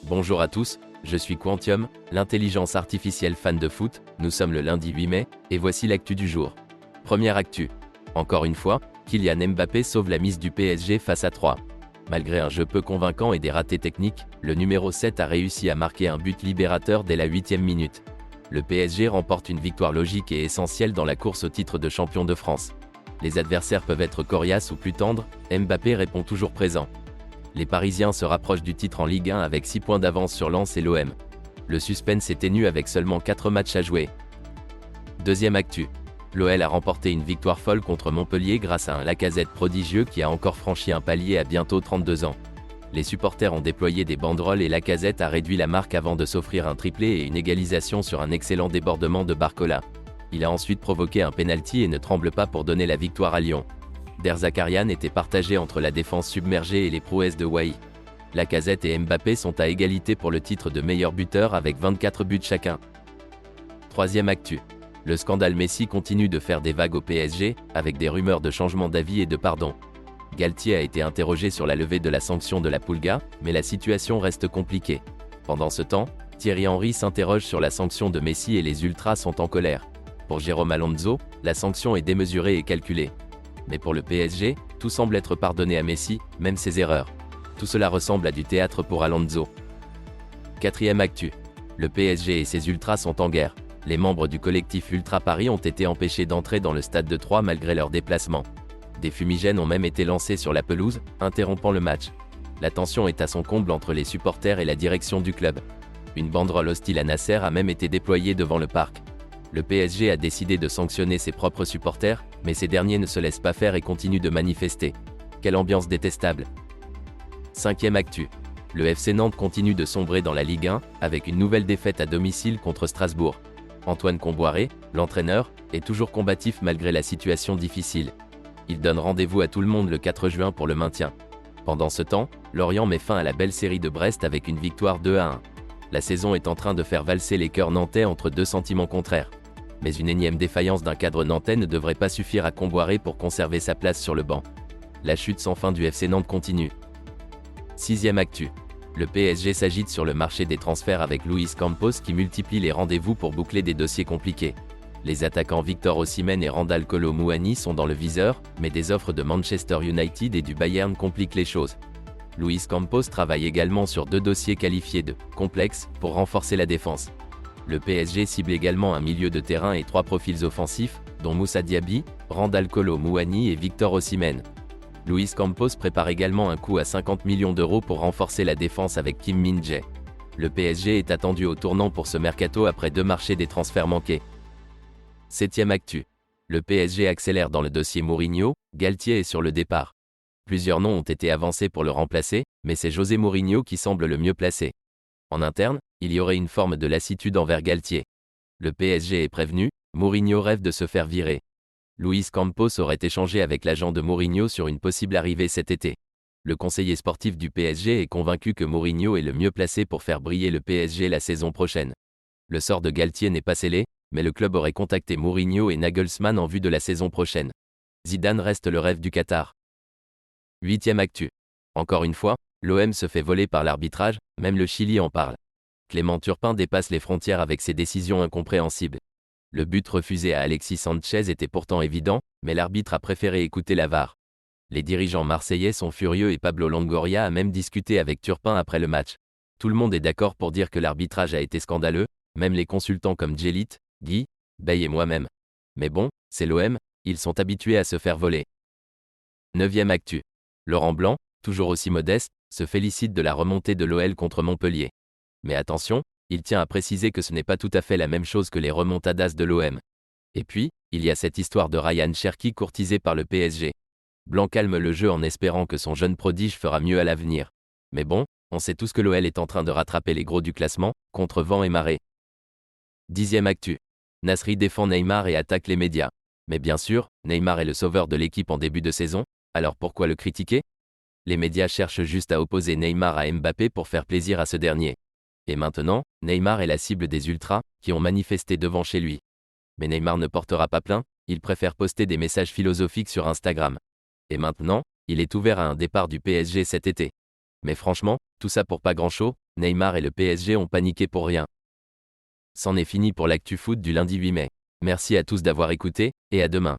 Bonjour à tous, je suis Quantium, l'intelligence artificielle fan de foot. Nous sommes le lundi 8 mai, et voici l'actu du jour. Première actu. Encore une fois, Kylian Mbappé sauve la mise du PSG face à 3. Malgré un jeu peu convaincant et des ratés techniques, le numéro 7 a réussi à marquer un but libérateur dès la 8e minute. Le PSG remporte une victoire logique et essentielle dans la course au titre de champion de France. Les adversaires peuvent être coriaces ou plus tendres, Mbappé répond toujours présent. Les Parisiens se rapprochent du titre en Ligue 1 avec 6 points d'avance sur Lens et l'OM. Le suspense est ténu avec seulement 4 matchs à jouer. Deuxième actu. L'OL a remporté une victoire folle contre Montpellier grâce à un Lacazette prodigieux qui a encore franchi un palier à bientôt 32 ans. Les supporters ont déployé des banderoles et Lacazette a réduit la marque avant de s'offrir un triplé et une égalisation sur un excellent débordement de Barcola. Il a ensuite provoqué un pénalty et ne tremble pas pour donner la victoire à Lyon. Der Zakarian était partagé entre la défense submergée et les prouesses de Wai. Lacazette et Mbappé sont à égalité pour le titre de meilleur buteur avec 24 buts chacun. Troisième actu. Le scandale Messi continue de faire des vagues au PSG, avec des rumeurs de changement d'avis et de pardon. Galtier a été interrogé sur la levée de la sanction de la Pulga, mais la situation reste compliquée. Pendant ce temps, Thierry Henry s'interroge sur la sanction de Messi et les Ultras sont en colère. Pour Jérôme Alonso, la sanction est démesurée et calculée. Mais pour le PSG, tout semble être pardonné à Messi, même ses erreurs. Tout cela ressemble à du théâtre pour Alonso. Quatrième actu. Le PSG et ses Ultras sont en guerre. Les membres du collectif Ultra Paris ont été empêchés d'entrer dans le stade de Troyes malgré leur déplacement. Des fumigènes ont même été lancés sur la pelouse, interrompant le match. La tension est à son comble entre les supporters et la direction du club. Une banderole hostile à Nasser a même été déployée devant le parc. Le PSG a décidé de sanctionner ses propres supporters, mais ces derniers ne se laissent pas faire et continuent de manifester. Quelle ambiance détestable. Cinquième actu. Le FC Nantes continue de sombrer dans la Ligue 1, avec une nouvelle défaite à domicile contre Strasbourg. Antoine Comboiré, l'entraîneur, est toujours combatif malgré la situation difficile. Il donne rendez-vous à tout le monde le 4 juin pour le maintien. Pendant ce temps, Lorient met fin à la belle série de Brest avec une victoire 2-1. La saison est en train de faire valser les cœurs nantais entre deux sentiments contraires. Mais une énième défaillance d'un cadre nantais ne devrait pas suffire à Comboiré pour conserver sa place sur le banc. La chute sans fin du FC Nantes continue. Sixième actu. Le PSG s'agite sur le marché des transferts avec Luis Campos qui multiplie les rendez-vous pour boucler des dossiers compliqués. Les attaquants Victor Osimhen et Randal Kolo Muani sont dans le viseur, mais des offres de Manchester United et du Bayern compliquent les choses. Luis Campos travaille également sur 2 dossiers qualifiés de « complexes » pour renforcer la défense. Le PSG cible également un milieu de terrain et 3 profils offensifs, dont Moussa Diaby, Randal Kolo Muani et Victor Osimhen. Luis Campos prépare également un coup à 50 millions d'euros pour renforcer la défense avec Kim Min-jae. Le PSG est attendu au tournant pour ce mercato après 2 marchés des transferts manqués. Septième actu. Le PSG accélère dans le dossier Mourinho, Galtier est sur le départ. Plusieurs noms ont été avancés pour le remplacer, mais c'est José Mourinho qui semble le mieux placé. En interne, il y aurait une forme de lassitude envers Galtier. Le PSG est prévenu, Mourinho rêve de se faire virer. Luis Campos aurait échangé avec l'agent de Mourinho sur une possible arrivée cet été. Le conseiller sportif du PSG est convaincu que Mourinho est le mieux placé pour faire briller le PSG la saison prochaine. Le sort de Galtier n'est pas scellé, mais le club aurait contacté Mourinho et Nagelsmann en vue de la saison prochaine. Zidane reste le rêve du Qatar. Huitième actu. Encore une fois, l'OM se fait voler par l'arbitrage, même le Chili en parle. Clément Turpin dépasse les frontières avec ses décisions incompréhensibles. Le but refusé à Alexis Sanchez était pourtant évident, mais l'arbitre a préféré écouter la VAR. Les dirigeants marseillais sont furieux et Pablo Longoria a même discuté avec Turpin après le match. Tout le monde est d'accord pour dire que l'arbitrage a été scandaleux, même les consultants comme Djelit, Guy, Bey et moi-même. Mais bon, c'est l'OM, ils sont habitués à se faire voler. Neuvième actu. Laurent Blanc, toujours aussi modeste, se félicite de la remontée de l'OL contre Montpellier. Mais attention, il tient à préciser que ce n'est pas tout à fait la même chose que les remontadas de l'OM. Et puis, il y a cette histoire de Ryan Cherki courtisé par le PSG. Blanc calme le jeu en espérant que son jeune prodige fera mieux à l'avenir. Mais bon, on sait tous que l'OL est en train de rattraper les gros du classement, contre vent et marée. Dixième actu. Nasri défend Neymar et attaque les médias. Mais bien sûr, Neymar est le sauveur de l'équipe en début de saison, alors pourquoi le critiquer? Les médias cherchent juste à opposer Neymar à Mbappé pour faire plaisir à ce dernier. Et maintenant, Neymar est la cible des ultras, qui ont manifesté devant chez lui. Mais Neymar ne portera pas plainte, il préfère poster des messages philosophiques sur Instagram. Et maintenant, il est ouvert à un départ du PSG cet été. Mais franchement, tout ça pour pas grand-chose, Neymar et le PSG ont paniqué pour rien. C'en est fini pour l'actu foot du lundi 8 mai. Merci à tous d'avoir écouté, et à demain.